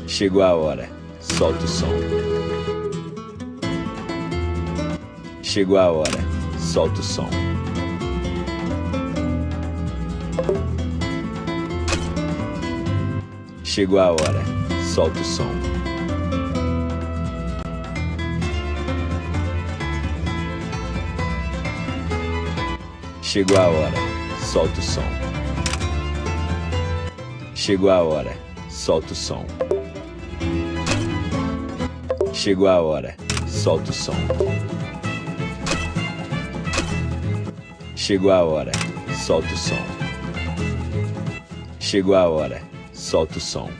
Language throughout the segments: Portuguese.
Chegou a hora, solta o som. Chegou a hora, solta o som. Chegou a hora, solta o som. Chegou a hora, solta o som. Chegou a hora, solta o som. Chegou a hora, solta o som. Chegou a hora, solta o som. Chegou a hora, solta o som.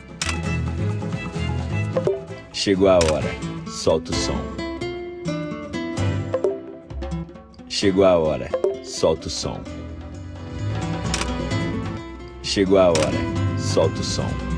Chegou a hora, solta o som. Chegou a hora, solta o som. Chegou a hora, solta o som.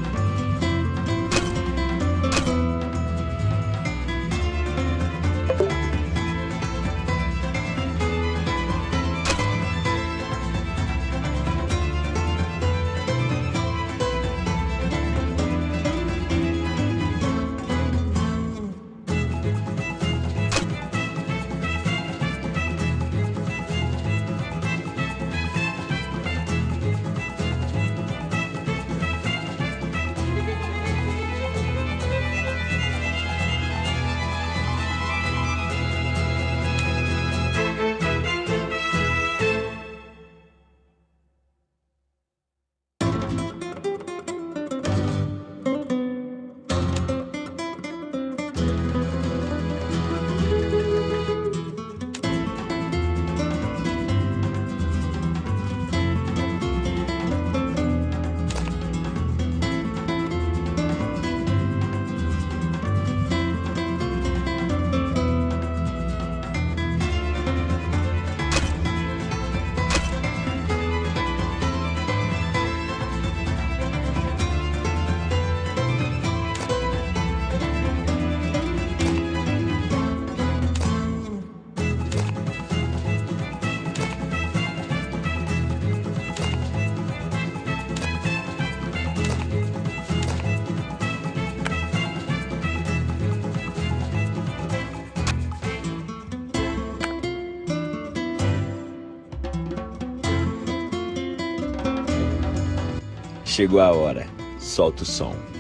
Chegou a hora, solta o som.